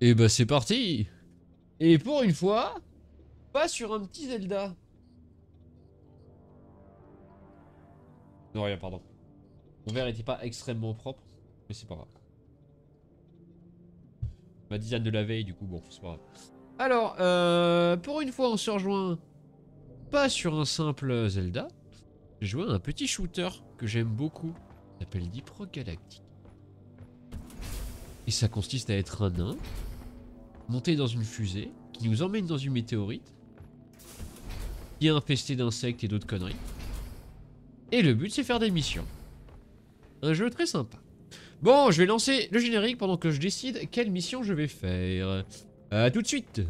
Et bah c'est parti. Et pour une fois, pas sur un petit Zelda. Non rien, pardon. Mon verre était pas extrêmement propre, mais c'est pas grave. Ma tisane de la veille, du coup, bon, c'est pas grave. Alors, pour une fois, on se rejoint pas sur un simple Zelda. J'ai joué à un petit shooter que j'aime beaucoup. Il s'appelle Deep Rock Galactic. Et ça consiste à être un nain, monté dans une fusée, qui nous emmène dans une météorite, qui est infestée d'insectes et d'autres conneries. Et le but, c'est faire des missions. Un jeu très sympa. Bon, je vais lancer le générique pendant que je décide quelle mission je vais faire. A tout de suite.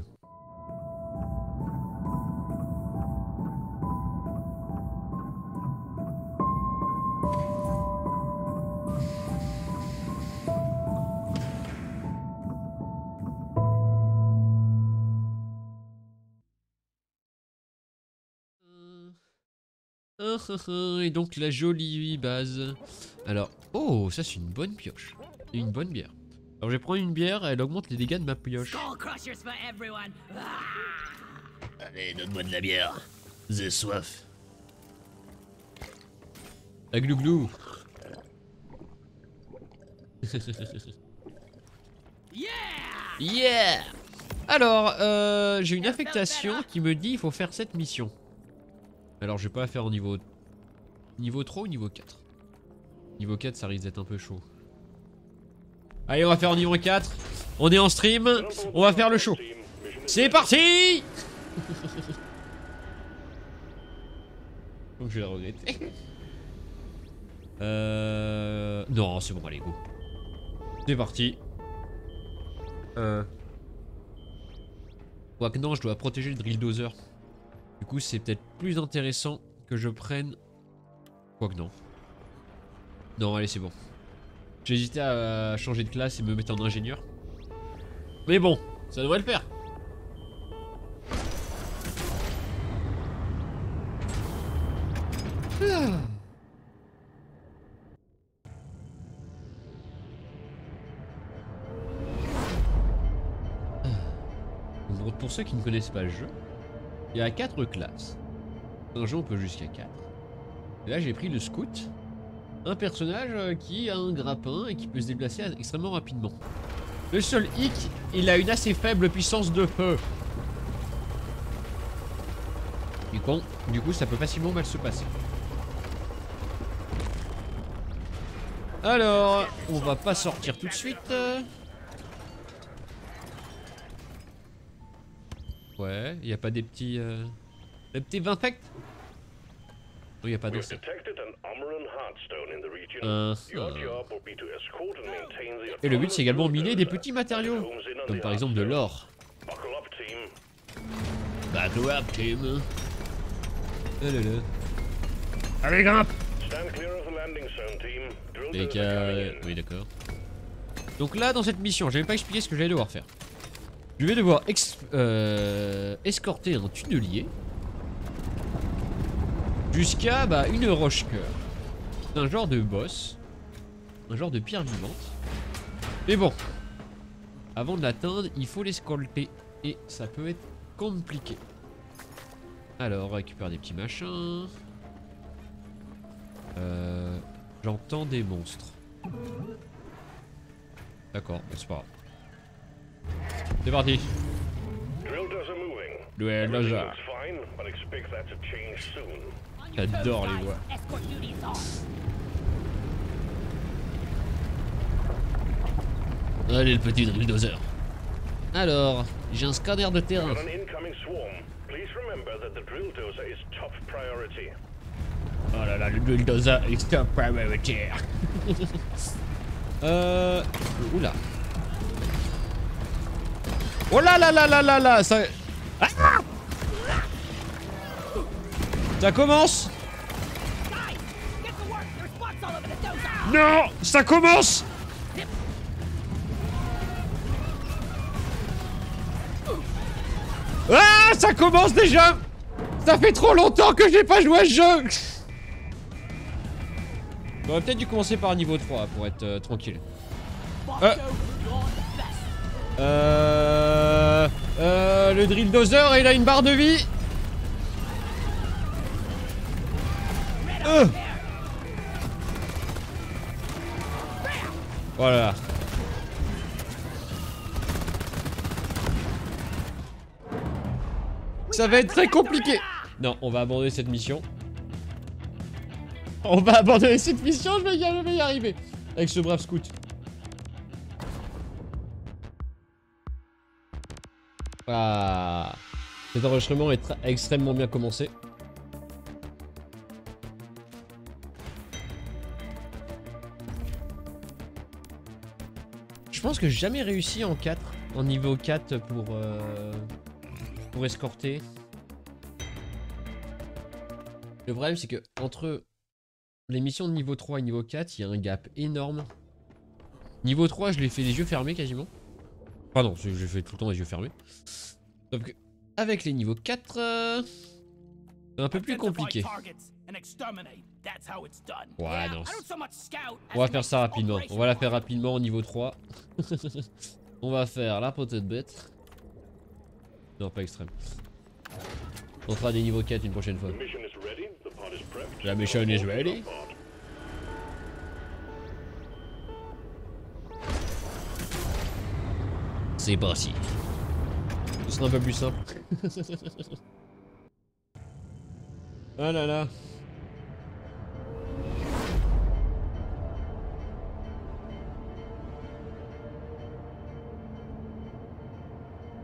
Et donc la jolie base. Alors, oh, ça c'est une bonne pioche. Et une bonne bière. Alors je vais prendre une bière, elle augmente les dégâts de ma pioche. Allez, donne-moi de la bière. J'ai soif. La glouglou. Yeah. Alors, j'ai une affectation qui me dit il faut faire cette mission. Alors je vais pas la faire en niveau 3 ou niveau 4. Niveau 4 ça risque d'être un peu chaud. Allez, on va faire en niveau 4. On est en stream, on va faire le show. C'est parti. Donc je vais la regretter. Non, c'est bon, allez, go. C'est parti. Quoique non, je dois protéger le drill dozer. Du coup, c'est peut-être plus intéressant que je prenne... Quoique non. Non, allez, c'est bon. J'hésitais à changer de classe et me mettre en ingénieur. Mais bon, ça devrait le faire. Pour ceux qui ne connaissent pas le jeu, il y a 4 classes. Dans un jeu, on peut jusqu'à 4. Et là, j'ai pris le scout. Un personnage qui a un grappin et qui peut se déplacer extrêmement rapidement. Le seul hic, il a une assez faible puissance de feu. Du coup, ça peut facilement mal se passer. Alors, on va pas sortir tout de suite. Ouais, il n'y a pas des petits... Des petits infects? Oui, il n'y a pas d'insectes. Et le but, c'est également miner des petits matériaux. Comme par exemple de l'or. Buckle up, team. Allez, grimpe. Oui, d'accord. Donc là, dans cette mission, je vais pas expliquer ce que j'allais devoir faire. Je vais devoir escorter un tunnelier jusqu'à une roche-cœur. C'est un genre de boss. Un genre de pierre vivante. Mais bon, avant de l'atteindre, il faut l'escolter. Et ça peut être compliqué. Alors, on récupère des petits machins. J'entends des monstres. D'accord, c'est pas grave. C'est parti. Drill dozer. J'adore les voix. Allez, le petit drill dozer. Alors, j'ai un scanner de terrain. Oh là là, le drill dozer est top priority. Oula. Oh là là là là là là, ça... Ah, ça commence. Non, ça commence. Ah, ça commence déjà. Ça fait trop longtemps que j'ai pas joué à ce jeu. J'aurais peut-être dû commencer par niveau 3 pour être tranquille. le drill dozer et il a une barre de vie. Voilà. Ça va être très compliqué. Non, on va abandonner cette mission. On va abandonner cette mission, je vais y arriver. Avec ce brave scout. Ah. Cet enregistrement est extrêmement bien commencé. Je pense que j'ai jamais réussi en 4, en niveau 4 pour escorter. Le problème c'est que entre les missions de niveau 3 et niveau 4, il y a un gap énorme. Niveau 3, je l'ai fait les yeux fermés quasiment. Enfin non, je l'ai fait tout le temps les yeux fermés. Sauf que avec les niveaux 4, c'est un peu plus compliqué. Ouais, non. On va faire ça rapidement. On va la faire rapidement au niveau 3. On va faire la potette bête. Non, pas extrême. On fera des niveaux 4 une prochaine fois. La mission is ready. C'est parti. Ce sera un peu plus simple. Ah là là.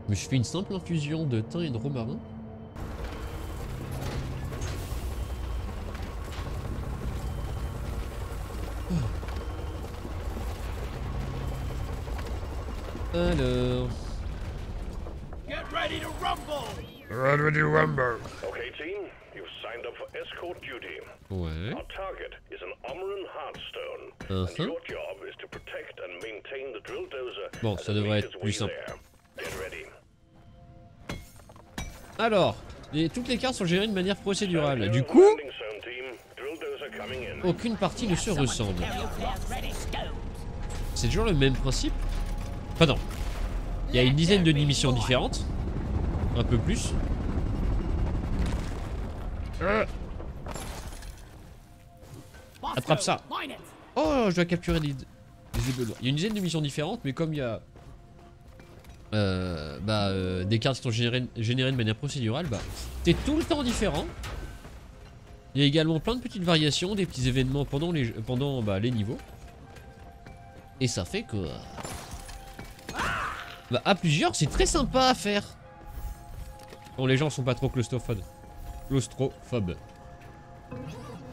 Mais je fais une simple infusion de thym et de romarin. Alors. Get ready to rumble. Ready to rumble. Okay, team, you've signed up for escort duty. Ouais. Our target is an Omran Heartstone, and your job is to protect and maintain the drill dozer. Bon, ça devrait être plus simple. Get ready. Alors, toutes les cartes sont gérées de manière procédurale. Du coup, aucune partie ne se ressemble. C'est toujours le même principe. Enfin non. Il y a une dizaine de missions différentes. Un peu plus. Attrape ça. Oh, je dois capturer des éboulements. Il y a une dizaine de missions différentes, mais comme il y a des cartes qui sont générées de manière procédurale, bah c'est tout le temps différent. Il y a également plein de petites variations, des petits événements pendant les niveaux. Et ça fait que bah, à plusieurs, c'est très sympa à faire. Bon, les gens sont pas trop claustrophobes.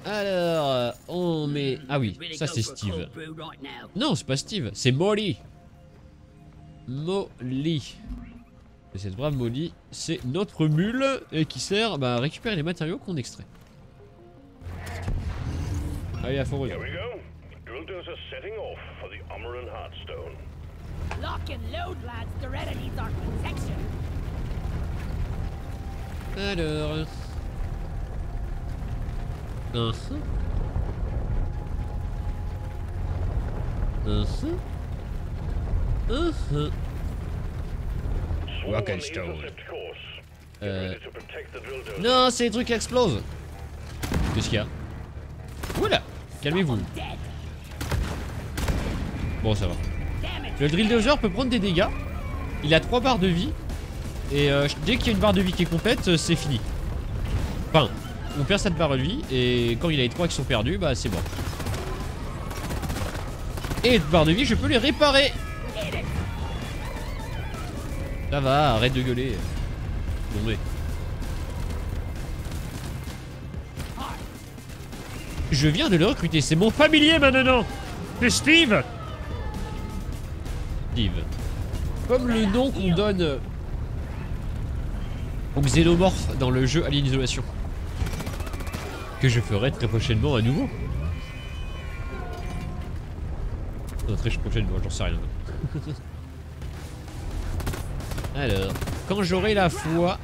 Alors, on met... Ah oui, ça c'est Steve. Non, c'est pas Steve, c'est Molly. Molly. Et cette brave Molly, c'est notre mule et qui sert à récupérer les matériaux qu'on extrait. Allez, à fond. Here we go. Drill dozer setting off for the Omran Heartstone. Lock and load, lads. Doretta needs our protection. Alors... Rock and stone. Non, c'est les trucs qui explosent. Qu'est-ce qu'il y a? Voilà. Calmez-vous. Bon, ça va. Le drill dozer peut prendre des dégâts. Il a 3 barres de vie. Et dès qu'il y a une barre de vie qui est complète, c'est fini. Enfin, on perd cette barre de vie. Et quand il y a les 3 qui sont perdus, bah c'est bon. Et les barres de vie, je peux les réparer. Ça va, arrête de gueuler. Bon, mais... Je viens de le recruter, c'est mon familier maintenant. C'est Steve. Steve. Comme le nom qu'on donne aux xénomorphes dans le jeu Alien Isolation. Que je ferai très prochainement à nouveau. Non, très prochainement, j'en sais rien. Alors, quand j'aurai la foi...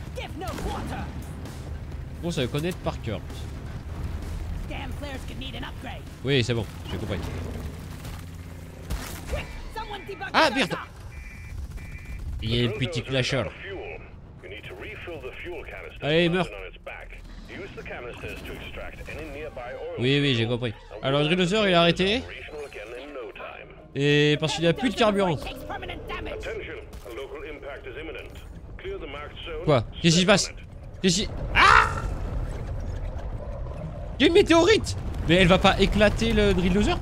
Bon, ça va connaître par cœur. Oui, c'est bon, j'ai compris. Ah, merde! Il y a un petit clasher. Allez, meurs. Oui, oui, j'ai compris. Alors, le Drilldozer, il a arrêté. Et parce qu'il a plus de carburant. Quoi? Qu'est-ce qui se passe? Qu'est-ce qui... Ah! Il y a une météorite! Mais elle va pas éclater le Drilldozer?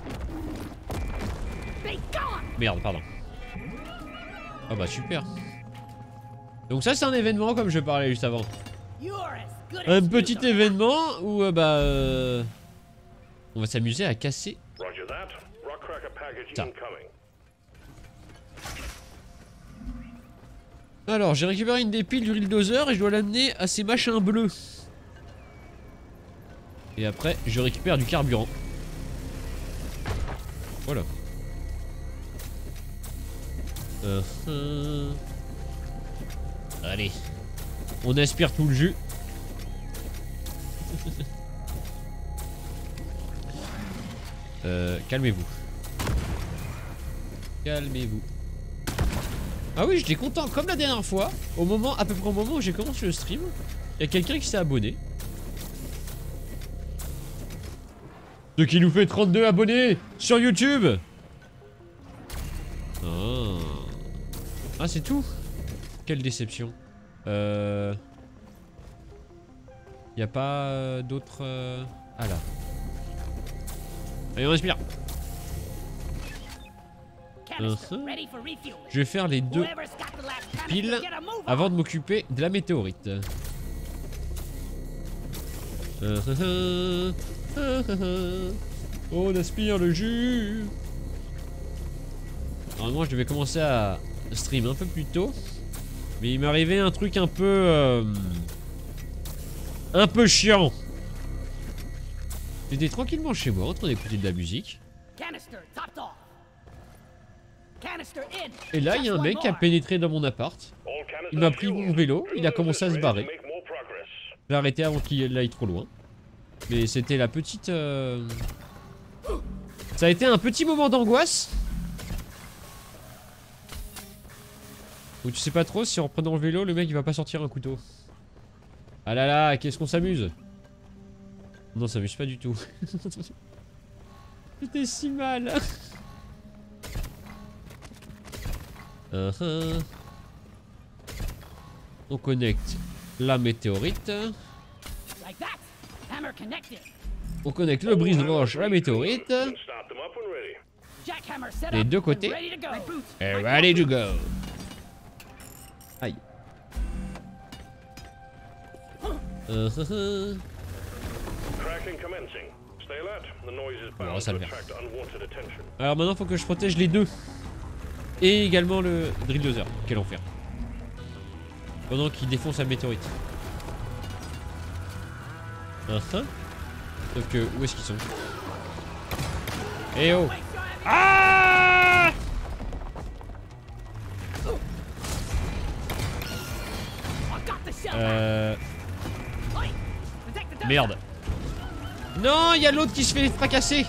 Merde, pardon. Ah bah super. Donc ça c'est un événement comme je parlais juste avant. Un petit événement où on va s'amuser à casser ça. Alors j'ai récupéré une des piles du Drilldozer et je dois l'amener à ces machins bleus. Et après je récupère du carburant. Voilà. Allez. On aspire tout le jus. Calmez-vous. Calmez-vous. Ah oui, j'étais content comme la dernière fois. À peu près au moment où j'ai commencé le stream, il y a quelqu'un qui s'est abonné. Ce qui nous fait 32 abonnés sur YouTube. Oh. Ah, c'est tout? Quelle déception. Y a pas d'autres... Ah là. Allez, on respire. Je vais faire les deux piles avant de m'occuper de la météorite. On aspire le jus. Normalement je devais commencer à stream un peu plus tôt, mais il m'est arrivé un truc un peu chiant. J'étais tranquillement chez moi en train d'écouter de la musique. Et là il y a un mec qui a pénétré dans mon appart. Il m'a pris mon vélo, il a commencé à se barrer. J'ai arrêté avant qu'il aille trop loin. Mais c'était la petite... Ça a été un petit moment d'angoisse. Où tu sais pas trop si en reprenant le vélo, le mec il va pas sortir un couteau. Ah là là, qu'est-ce qu'on s'amuse. Non, on s'amuse pas du tout. C'était si mal. On connecte la météorite. On connecte le brise-roche à la météorite. Les deux côtés. Et ready to go. Aïe. Bon, ça le fait. Alors maintenant, faut que je protège les deux. Et également le Drilldozer. Quel enfer. Pendant qu'il défonce la météorite. Sauf que, où est-ce qu'ils sont? Eh oh! Ah! Merde. Non, il y a l'autre qui se fait fracasser.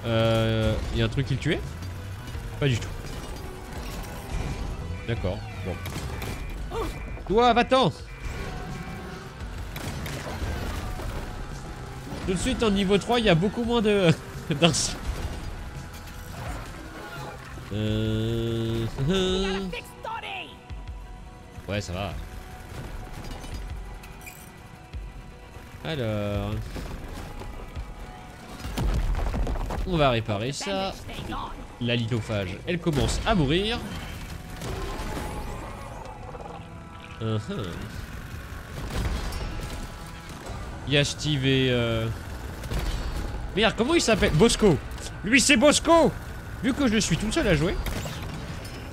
Il y a un truc qui le tuait? Pas du tout. D'accord, bon. Toi, va-t'en! Tout de suite en niveau 3, il y a beaucoup moins de... Ouais, ça va. Alors... On va réparer ça. La lithophage, elle commence à mourir. Il y a Steve et... Merde, comment il s'appelle? Bosco. Lui, c'est Bosco. Vu que je suis tout seul à jouer.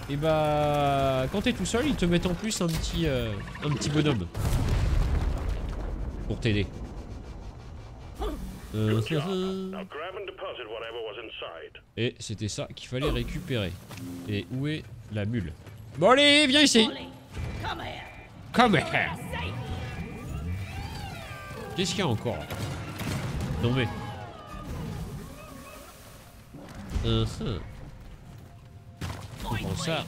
Et bah... Quand t'es tout seul, ils te mettent en plus un petit bonhomme. Pour t'aider. Et c'était ça qu'il fallait récupérer. Et où est la mule? Bon allez, viens ici. Come here. Qu'est-ce qu'il y a encore? Non mais... On prend ça.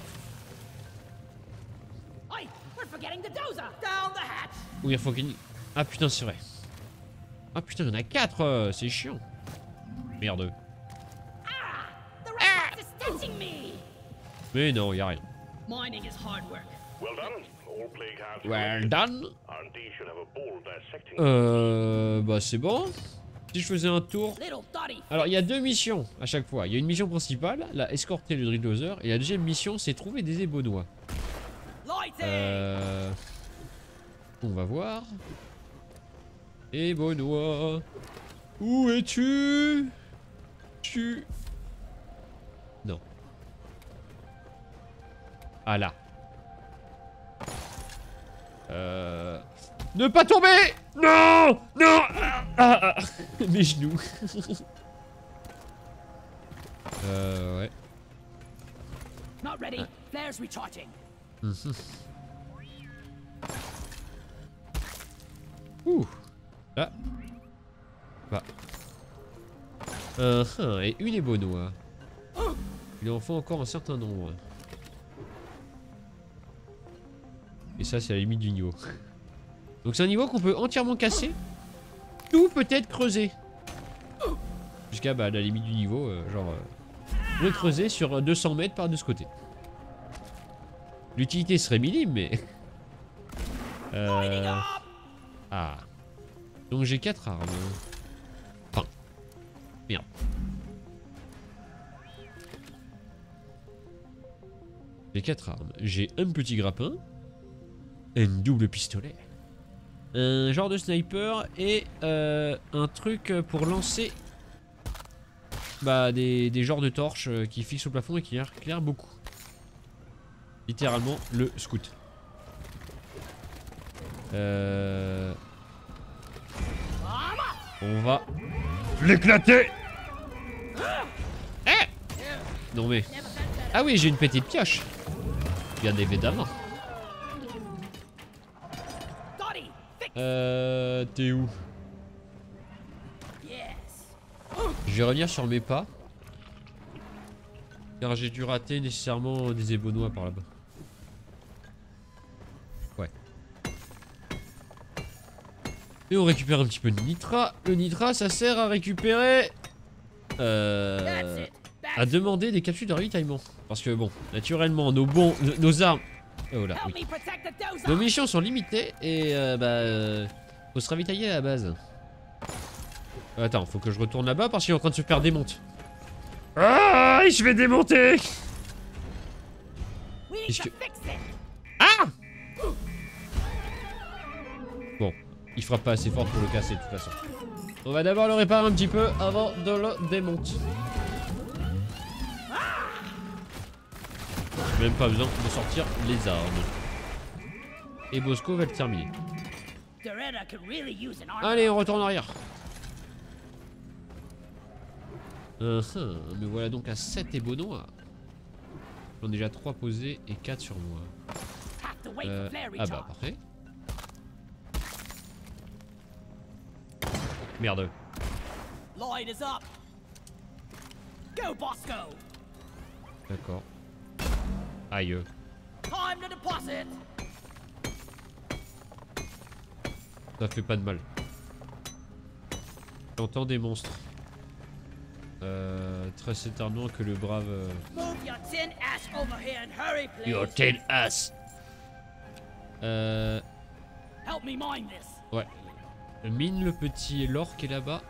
Getting the dozer. Down the hatch. Oui, il faut qu'il... Ah putain, c'est vrai. Ah putain, il y en a 4, c'est chiant. Merde. The rat is stitching me. Mais non, y'a rien. Mining is hard work. Well done. All plague hounds. Well done. R&D should have a ball dissecting. Bah c'est bon. Si je faisais un tour... Little Dottie. Alors, il y a 2 missions à chaque fois. Il y a une mission principale, la escorter le drill dozer, et la deuxième mission, c'est trouver des ébonnois. Lighting. On va voir. Ébonnois. Où es-tu? Non. Ah là. Ne pas tomber! Non! Non! Mes genoux. Ouais. Not ready. Flares recharging. Ouh. Là. Bah. Et une ébonnois. Il en faut encore un certain nombre. Et ça, c'est à la limite du niveau. Donc c'est un niveau qu'on peut entièrement casser. Ou peut-être creuser. Jusqu'à bah, la limite du niveau, le creuser sur 200 mètres par de ce côté. L'utilité serait minime, mais... Ah. Donc j'ai 4 armes. Enfin. Merde. J'ai 4 armes. J'ai un petit grappin. Un double pistolet. Un genre de sniper et un truc pour lancer bah, des genres de torches qui fixent au plafond et qui éclairent beaucoup. Littéralement le scout. On va l'éclater. Non mais... Ah oui, j'ai une petite pioche. Bien évidemment. T'es où? Je vais revenir sur mes pas. Car j'ai dû rater nécessairement des ébonnois par là-bas. Ouais. Et on récupère un petit peu de nitra. Le nitra, ça sert à récupérer... à demander des capsules de ravitaillement. Parce que bon, naturellement, nos armes... Oh là, oui. Nos missions sont limitées et faut se ravitailler à la base. Attends, faut que je retourne là-bas parce qu'il est en train de se faire démonter. Ah, je vais démonter. Ah. Bon, il frappe pas assez fort pour le casser de toute façon. On va d'abord le réparer un petit peu avant de le démonter. Même pas besoin de sortir les armes. Et Bosco va le terminer. Allez, on retourne en arrière. Me voilà donc à 7 ébonnois. J'en ai déjà 3 posés et 4 sur moi. Ah bah parfait. Merde. D'accord. Aïe. Ça fait pas de mal. J'entends des monstres. Très certainement que le brave... Your tin ass. Ouais. Mine le petit lore qui est là-bas.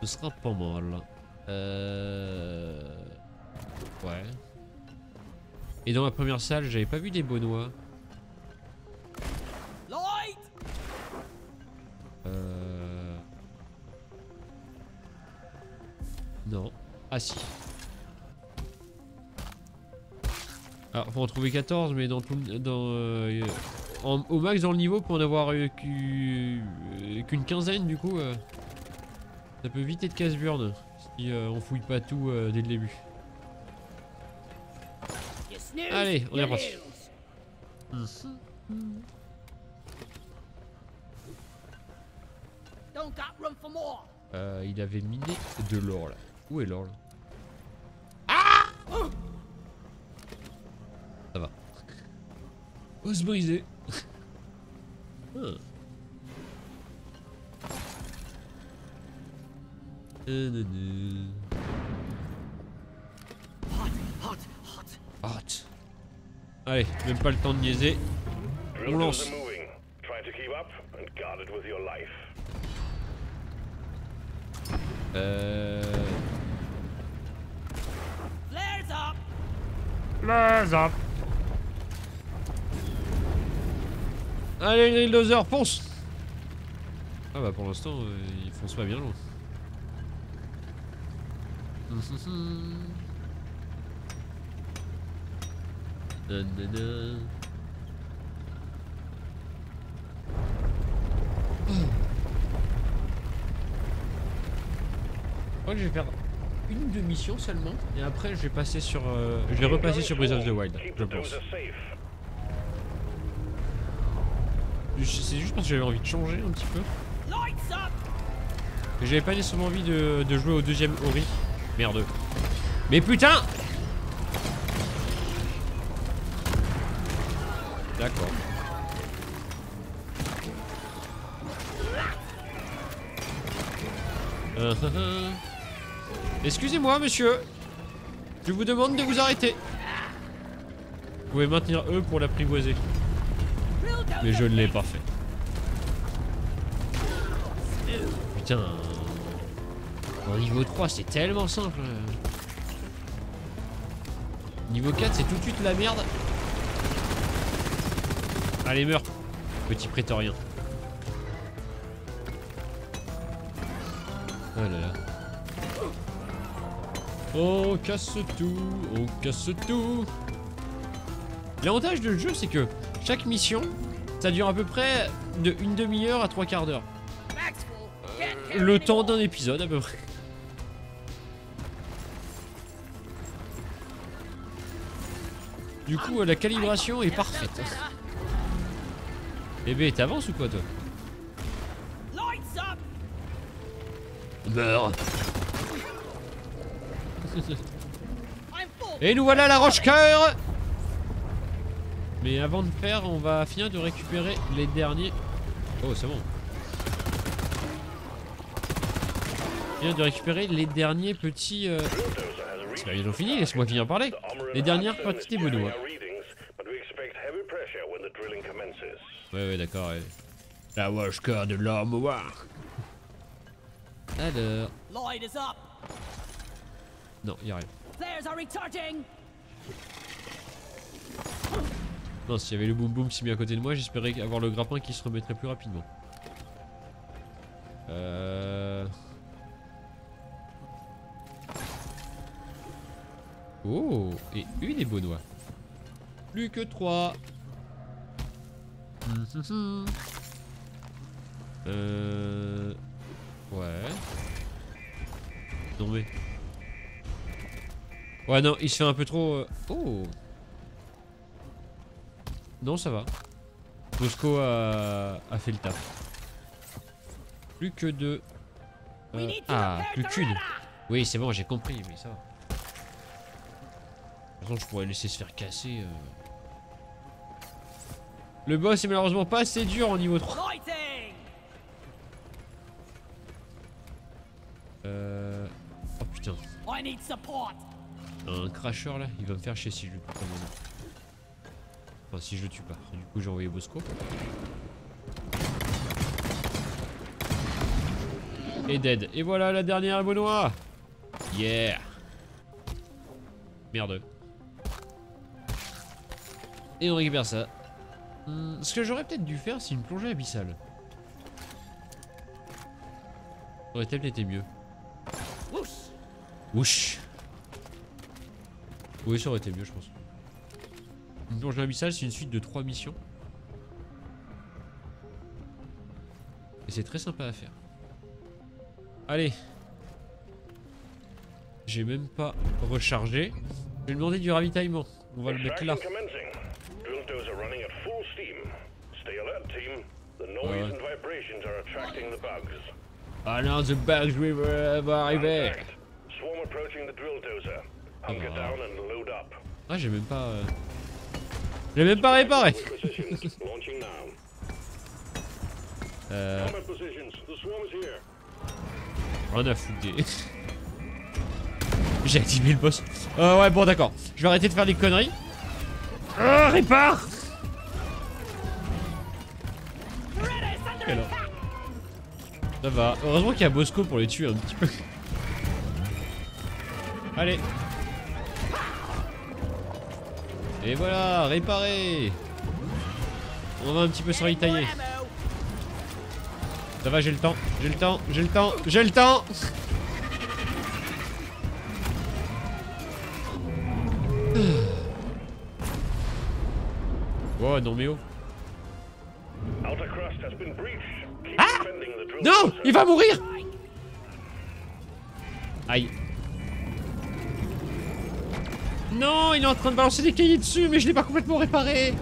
Ce sera pas mal. Ouais. Et dans la première salle, j'avais pas vu des bonnois. Non. Ah si. Alors, faut en trouver 14, mais dans tout, au max dans le niveau, pour en avoir qu'une quinzaine, du coup, ça peut vite être casse-burn si on fouille pas tout dès le début. Allez, on est reparti. Il avait miné de l'or là. Où est l'or là? Ah! Ça va. Os brisé. Ah. Hot. Allez, même pas le temps de niaiser. On lance. Flares up! Flares up. Allez, le dozer, fonce. Ah bah pour l'instant, il fonce pas bien loin. Je crois que je vais faire une ou deux missions seulement et après je vais passer sur je vais repasser sur Breath of the Wild, je pense. C'est juste parce que j'avais envie de changer un petit peu. Et j'avais pas nécessairement envie de jouer au deuxième Ori. Merde. Mais putain! D'accord. Excusez-moi, monsieur. Je vous demande de vous arrêter. Vous pouvez maintenir E pour l'apprivoiser. Mais je ne l'ai pas fait. Putain. En niveau 3, c'est tellement simple. Niveau 4, c'est tout de suite la merde. Allez, meurs, petit prétorien. Oh là là. On casse tout, on casse tout. L'avantage de le jeu, c'est que chaque mission, ça dure à peu près de une demi-heure à 3/4 d'heure. Le temps d'un épisode à peu près. Du coup, la calibration est parfaite. Eh ben, t'avances ou quoi, toi? Meurs. Et nous voilà à la Roche-Cœur. Mais avant de faire, on va finir de récupérer les derniers... Oh, c'est bon. Finir de récupérer les derniers petits... C'est pas bientôt fini, laisse-moi finir parler. Les dernières parties des Benoît. Ouais, d'accord, ouais. La Roche-Cœur de l'armoire. Alors... Non, y'a rien. Non, s'il y avait le boum boum qui s'est mis à côté de moi, j'espérais avoir le grappin qui se remettrait plus rapidement. Oh, et une est Benoît. Plus que 3. Ouais. Non mais... Ouais non, il se fait un peu trop... Oh. Non, ça va. Bosco a fait le taf. Plus que 2. Ah, plus qu'une. Oui, c'est bon, j'ai compris, mais ça va. Par contre, je pourrais laisser se faire casser. Le boss est malheureusement pas assez dur en niveau 3. Oh putain. Un crasher là, il va me faire chier si je le tue pas maintenant. Enfin, si je le tue pas. Du coup, j'ai envoyé Bosco. Et dead. Et voilà la dernière Benoît. Yeah. Merde. Et on récupère ça. Ce que j'aurais peut-être dû faire, c'est une plongée abyssale. Ça aurait peut-être été mieux. Wouch. Oui, ça aurait été mieux, je pense. Une plongée abyssale, c'est une suite de 3 missions. Et c'est très sympa à faire. Allez. J'ai même pas rechargé. Je vais demander du ravitaillement. On va le mettre là. Ah non, the bugs va arriver. Ah, j'ai même pas... Je l'ai même pas réparé. Positions launching now. Combat positions. The swarm is here. Rien à foutre des... J'ai activé le boss. Ouais, bon, d'accord. Je vais arrêter de faire des conneries. Répare. Alors. Ça va. Heureusement qu'il y a Bosco pour les tuer un petit peu. Allez. Et voilà, réparé. On va un petit peu se retailler. Ça va, j'ai le temps. J'ai le temps. J'ai le temps. J'ai le temps. Oh non mais oh. Ah! Non! Il va mourir! Aïe. Non, il est en train de balancer des cahiers dessus, mais je l'ai pas complètement réparé.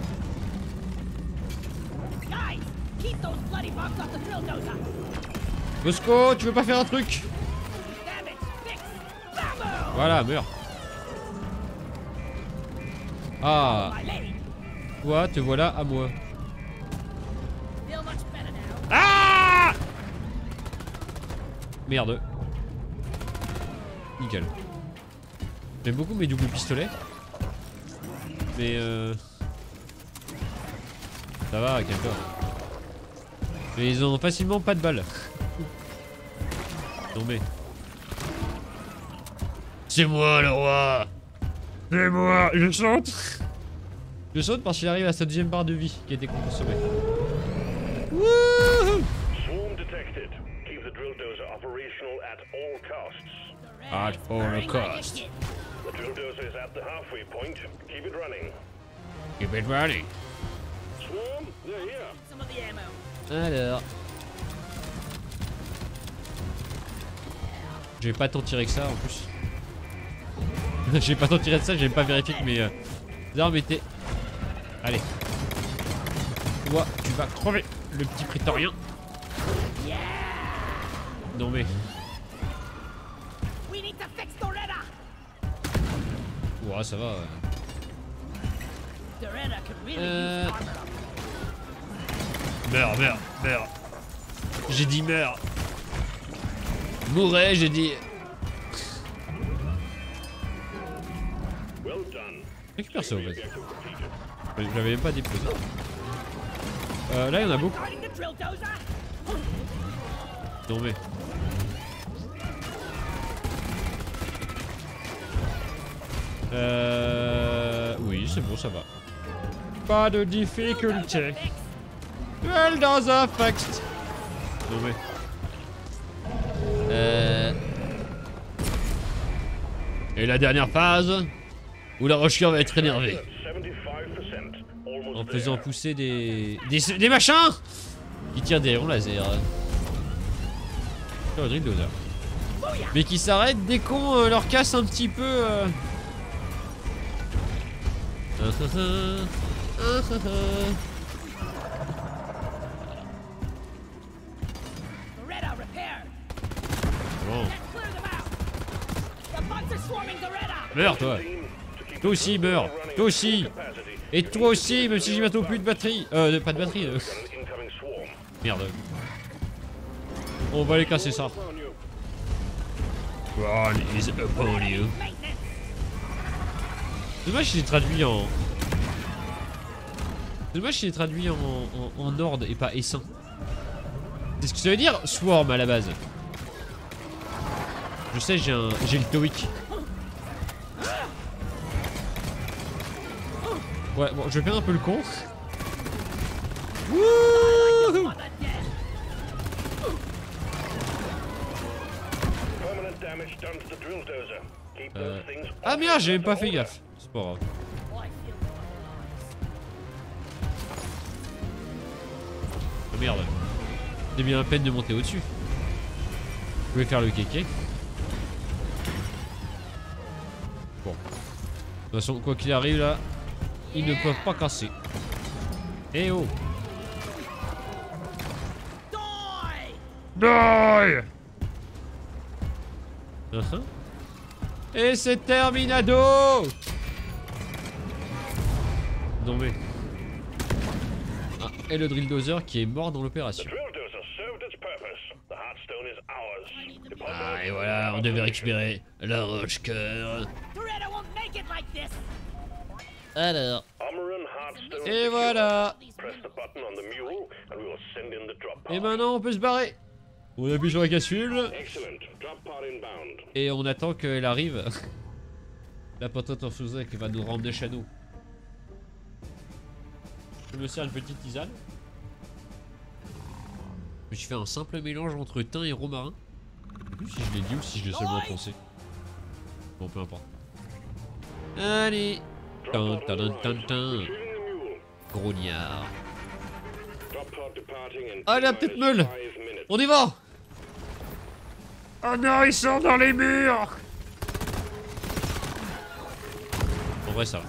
Bosco, tu veux pas faire un truc? Voilà, meurs. Ah. Toi, te voilà à moi. Ah! Merde. Nickel. J'aime beaucoup mes doubles pistolets. Mais ça va, quelqu'un. Mais ils ont facilement pas de balles. Non mais... C'est moi le roi. C'est moi, je saute. Je saute parce qu'il arrive à sa deuxième barre de vie qui a été consommée. Wouhou! At all costs. The drill dozer is at the halfway point. Keep it running. Keep it running. Swarm, they're here. Some of the ammo. Alors. Je vais pas tant tirer que ça en plus. Je vais pas tant tirer de ça, j'ai même pas vérifié que mes armes étaient. Allez. Toi, tu vas crever, le petit prétorien. Non mais. We need to fix Doretta. Ouais, ça va. Doretta could really use armor up. Meurs, meurs, meurs. J'ai dit meurs. Mourais, j'ai dit. Récupère ça au fait. Je l'avais même pas déposé. Là il y en a beaucoup. Non mais. Oui, c'est bon, ça va. Pas de difficulté. Duel dans un fax. Non mais. Et la dernière phase où la rochure va être énervée. En faisant pousser des machins qui tirent des rayons laser. Oh, drill dozer. Mais qui s'arrêtent dès qu'on leur casse un petit peu. Bon. Meurs toi. Toi aussi meurs. Toi aussi. Et toi aussi, même si j'ai bientôt plus de batterie. Pas de batterie. Merde. On va les casser ça. One is upon you. Dommage qu'il est traduit en... Dommage qu'il est traduit en Nord et pas Essin. C'est ce que ça veut dire Swarm à la base. Je sais, j'ai le TOEIC. Ouais, bon, je vais faire un peu le con. Wouhou! Ah merde, j'ai même pas fait gaffe. C'est pas grave. Oh merde. C'est bien la peine de monter au-dessus. Je vais faire le kéké. Bon. De toute façon, quoi qu'il arrive là, ils ne peuvent pas casser. Eh oh! Die! Et c'est terminado! Non mais... Ah, et le drill dozer qui est mort dans l'opération. Ah, et voilà, on devait récupérer la roche-cœur. Alors... Et voilà. Et maintenant on peut se barrer. On appuie sur la cassule. Et on attend qu'elle arrive. La patate en sous qui va nous ramener chez nous. Je me sers une petite tisane. Je me suis fait un simple mélange entre thym et romarin. Je sais plus si je l'ai dit ou si je l'ai seulement pensé. Bon, peu importe. Allez. Tin, tin, tin, tin. Grognard. Allez, la petite meule. On y va. Oh non, ils sont dans les murs. En vrai, ça va.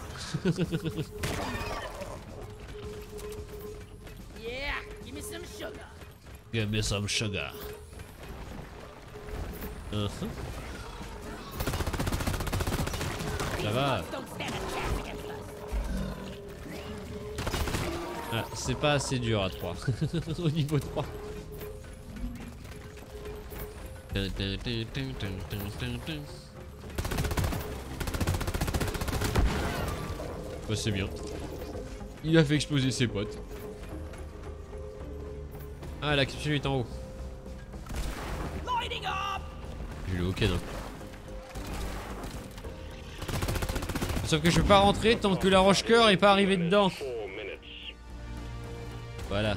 Yeah, give me some sugar. Give me some sugar. Ça va. Don't stand a chance against us. Ah, c'est pas assez dur à 3. Au niveau 3. Bah, c'est bien. Il a fait exploser ses potes. Ah, la capsule est en haut. Lighting up. J'ai le hockey, non. Sauf que je peux pas rentrer tant que la roche-cœur est pas arrivée dedans. Voilà.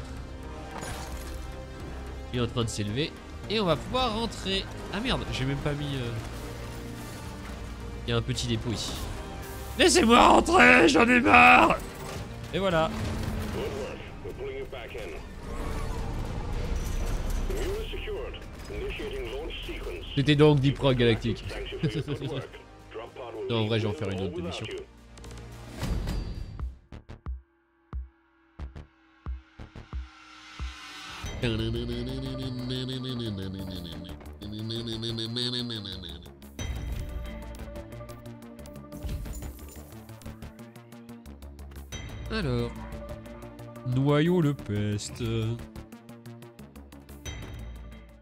Il est en train de s'élever. Et on va pouvoir rentrer. Ah merde, j'ai même pas mis... Il y a un petit dépôt ici. Laissez-moi rentrer, j'en ai marre. Et voilà. C'était donc Deep Rock Galactique. Non, en vrai, je vais en faire une autre émission. Alors, noyau le peste.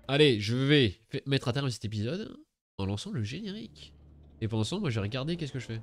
Allez, je vais mettre à terme cet épisode en lançant le générique. Et pendant ce temps, moi j'ai regardé qu'est-ce que je fais.